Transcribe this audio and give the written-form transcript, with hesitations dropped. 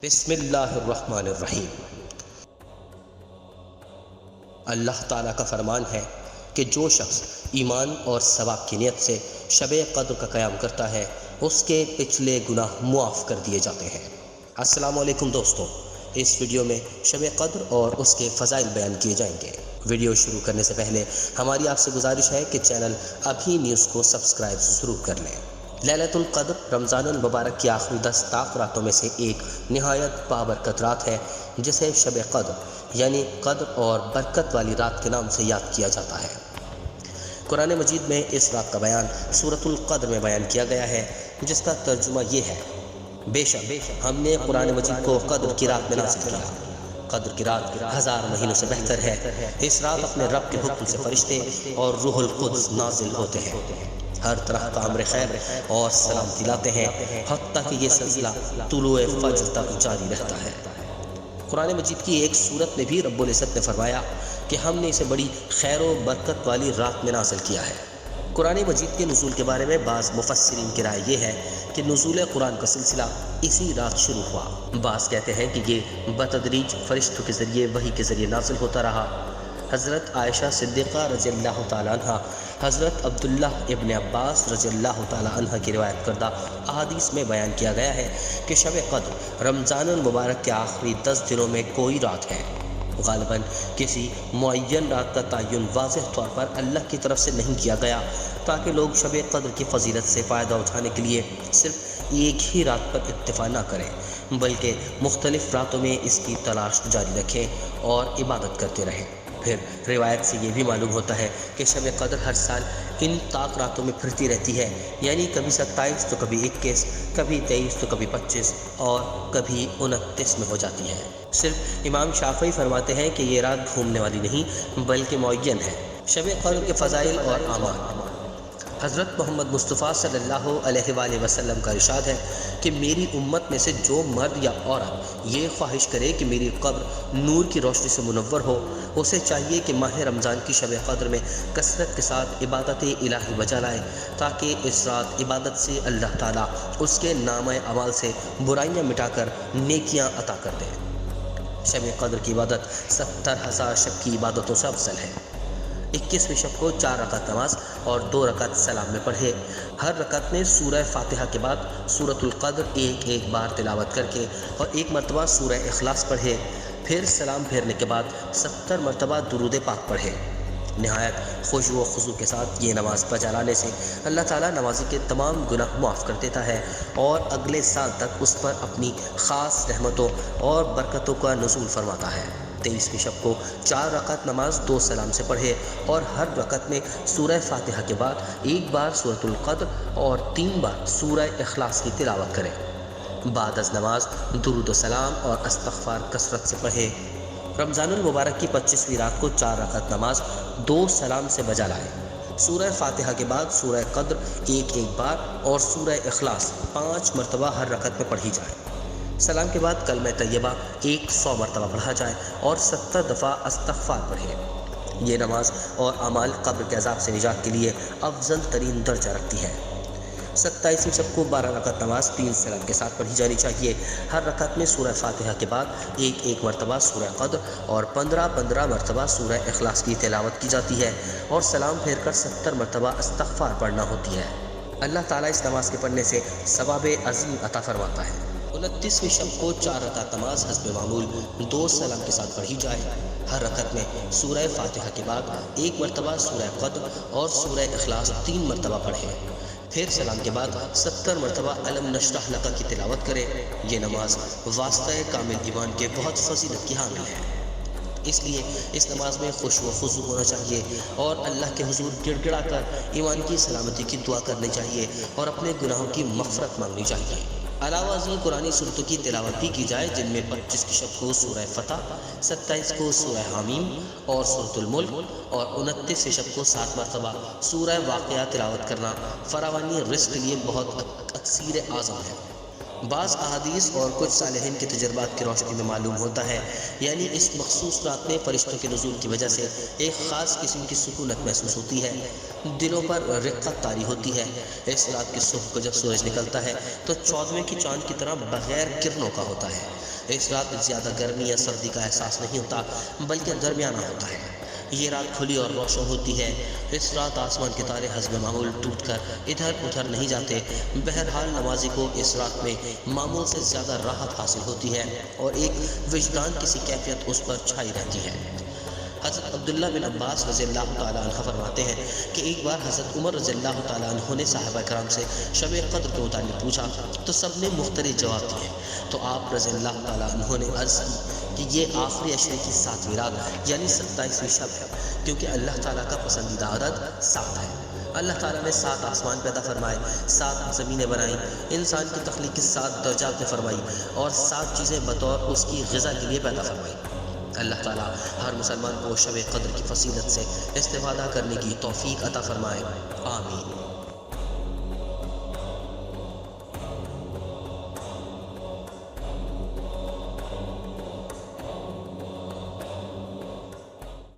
بسم اللہ الرحمن الرحیم۔ اللہ تعالیٰ کا فرمان ہے کہ جو شخص ایمان اور ثواب کی نیت سے شب قدر کا قیام کرتا ہے اس کے پچھلے گناہ معاف کر دیے جاتے ہیں۔ السلام علیکم دوستو، اس ویڈیو میں شب قدر اور اس کے فضائل بیان کیے جائیں گے۔ ویڈیو شروع کرنے سے پہلے ہماری آپ سے گزارش ہے کہ چینل ابھی نیوز کو سبسکرائب ضرور کر لیں۔ لیلۃ القدر رمضان المبارک کی آخری 10 طاق راتوں میں سے ایک نہایت بابرکت رات ہے، جسے شب قدر یعنی قدر اور برکت والی رات کے نام سے یاد کیا جاتا ہے۔ قرآن مجید میں اس رات کا بیان سورۃ القدر میں بیان کیا گیا ہے، جس کا ترجمہ یہ ہے: بے شک ہم نے قرآن مجید کو قدر کی رات میں نازل کیا۔ قدر کی رات 1000 مہینوں سے بہتر ہے۔ اس رات اپنے رب کے حکم سے فرشتے اور روح القدس نازل ہوتے ہیں، ہر طرح کا امر خیر اور سلامتی لاتے ہیں، حتیٰ کہ یہ سلسلہ طلوع فجر تک جاری رہتا ہے۔ قرآن مجید کی ایک سورت میں بھی رب العزت نے فرمایا کہ ہم نے اسے بڑی خیر و برکت والی رات میں نازل کیا ہے۔ قرآن مجید کے نزول کے بارے میں بعض مفسرین کی رائے یہ ہے کہ نزول قرآن کا سلسلہ اسی رات شروع ہوا۔ بعض کہتے ہیں کہ یہ بتدریج فرشتوں کے ذریعے وحی کے ذریعے نازل ہوتا رہا۔ حضرت عائشہ صدیقہ رضی اللہ تعالیٰ عنہ، حضرت عبداللہ ابن عباس رضی اللہ تعالیٰ عنہ کی روایت کردہ احادیث میں بیان کیا گیا ہے کہ شب قدر رمضان المبارک کے آخری 10 دنوں میں کوئی رات ہے۔ غالباً کسی معین رات کا تعین واضح طور پر اللہ کی طرف سے نہیں کیا گیا تاکہ لوگ شب قدر کی فضیلت سے فائدہ اٹھانے کے لیے صرف ایک ہی رات پر اکتفا نہ کریں، بلکہ مختلف راتوں میں اس کی تلاش جاری رکھیں اور عبادت کرتے رہیں۔ پھر روایت سے یہ بھی معلوم ہوتا ہے کہ شب قدر ہر سال ان طاق راتوں میں پھرتی رہتی ہے، یعنی کبھی 27 تو کبھی 21، کبھی 23 تو کبھی 25 اور کبھی 29 میں ہو جاتی ہے۔ صرف امام شافعی فرماتے ہیں کہ یہ رات گھومنے والی نہیں بلکہ معین ہے۔ شب قدر کے فضائل اور اعمال۔ حضرت محمد مصطفیٰ صلی اللہ علیہ وآلہ وسلم کا ارشاد ہے کہ میری امت میں سے جو مرد یا عورت یہ خواہش کرے کہ میری قبر نور کی روشنی سے منور ہو، اسے چاہیے کہ ماہ رمضان کی شب قدر میں کثرت کے ساتھ عبادت الہی بجا لائے، تاکہ اس رات عبادت سے اللہ تعالیٰ اس کے نامہ اعمال سے برائیاں مٹا کر نیکیاں عطا کر دے۔ شب قدر کی عبادت 70,000 شب کی عبادتوں سے افضل ہے۔ 21ویں شب کو 4 رکعت نماز اور 2 رکعت سلام میں پڑھے۔ ہر رکعت میں سورہ فاتحہ کے بعد سورۃ القدر ایک بار تلاوت کر کے اور 1 مرتبہ سورہ اخلاص پڑھے۔ پھر سلام پھیرنے کے بعد 70 مرتبہ درود پاک پڑھے۔ نہایت خشوع و خضوع کے ساتھ یہ نماز بجا لانے سے اللہ تعالیٰ نمازی کے تمام گناہ معاف کر دیتا ہے اور اگلے سال تک اس پر اپنی خاص رحمتوں اور برکتوں کا نزول فرماتا ہے۔ 23ویں شب کو 4 رکعت نماز 2 سلام سے پڑھے اور ہر رکعت میں سورہ فاتحہ کے بعد 1 بار سورۃ القدر اور 3 بار سورہ اخلاص کی تلاوت کرے۔ بعد از نماز درود و سلام اور استغفار کثرت سے پڑھے۔ رمضان المبارک کی 25ویں رات کو 4 رکعت نماز 2 سلام سے بجا لائے۔ سورہ فاتحہ کے بعد سورہ قدر ایک بار اور سورہ اخلاص 5 مرتبہ ہر رکعت میں پڑھی جائے۔ سلام کے بعد کلمہ طیبہ 100 مرتبہ پڑھا جائے اور 70 دفعہ استغفار پڑھے۔ یہ نماز اور اعمال قبر کے عذاب سے نجات کے لیے افضل ترین درجہ رکھتی ہے۔ 27ویں شب کو 12 رکعت نماز 3 سلام کے ساتھ پڑھی جانی چاہیے۔ ہر رکعت میں سورہ فاتحہ کے بعد 1 مرتبہ سورہ قدر اور 15 مرتبہ سورہ اخلاص کی تلاوت کی جاتی ہے اور سلام پھیر کر 70 مرتبہ استغفار پڑھنا ہوتی ہے۔ اللہ تعالیٰ اس نماز کے پڑھنے سے ثواب عظیم عطا فرماتا ہے۔ 29ویں شب کو 4 رکعت نماز حسب معمول 2 سلام کے ساتھ پڑھی جائے۔ ہر رکعت میں سورہ فاتحہ کے بعد 1 مرتبہ سورہ قدر اور سورہ اخلاص 3 مرتبہ پڑھے۔ پھر سلام کے بعد 70 مرتبہ الم نشرح لک کی تلاوت کرے۔ یہ نماز واسطہ کامل ایمان کے بہت فضیلت کی حامل ہے، اس لیے اس نماز میں خشوع و خضوع ہونا چاہیے اور اللہ کے حضور گڑ گڑا کر ایمان کی سلامتی کی دعا کرنی چاہیے اور اپنے گناہوں کی مغفرت مانگنی چاہیے۔ علاوہ ازیں قرآنی صورتوں کی تلاوت بھی کی جائے، جن میں 25 کی شب کو سورہ فتح، 27 کو سورہ حامیم اور سورۃ الملک اور 29 شب کو 7 مرتبہ سورہ واقعہ تلاوت کرنا فراوانی رزق کے لیے بہت اکثیر اعظم ہے۔ بعض احادیث اور کچھ صالحین کے تجربات کی روشنی میں معلوم ہوتا ہے، یعنی اس مخصوص رات میں فرشتوں کے نزول کی وجہ سے ایک خاص قسم کی سکونت محسوس ہوتی ہے، دلوں پر رقت طاری ہوتی ہے۔ اس رات کی صبح کو جب سورج نکلتا ہے تو 14ویں کی چاند کی طرح بغیر کرنوں کا ہوتا ہے۔ اس رات میں زیادہ گرمی یا سردی کا احساس نہیں ہوتا بلکہ درمیانہ ہوتا ہے۔ یہ رات کھلی اور روشن ہوتی ہے۔ اس رات آسمان کے تارے حسب معمول ٹوٹ کر ادھر ادھر نہیں جاتے۔ بہرحال نمازی کو اس رات میں معمول سے زیادہ راحت حاصل ہوتی ہے اور ایک وجدان کی سی کیفیت اس پر چھائی رہتی ہے۔ حضرت عبداللہ بن عباس رضی اللہ تعالیٰ عنہ فرماتے ہیں کہ ایک بار حضرت عمر رضی اللہ تعالیٰ عنہ نے صحابہ کرام سے شب قدر کے متعلق پوچھا تو سب نے مختلف جواب دیے، تو آپ رضی اللہ تعالیٰ عنہ نے عرض کی کہ یہ آخری عشرے کی 7ویں رات یعنی 27ویں شب ہے، کیونکہ اللہ تعالیٰ کا پسندیدہ عدد 7 ہے۔ اللہ تعالیٰ نے 7 آسمان پیدا فرمائے، 7 زمینیں بنائیں، انسان کی تخلیق کی 7 درجات میں فرمائی اور 7 چیزیں بطور اس کی غذا کے لیے پیدا فرمائی۔ اللہ تعالیٰ ہر مسلمان کو شب قدر کی فضیلت سے استفادہ کرنے کی توفیق عطا فرمائے، آمین۔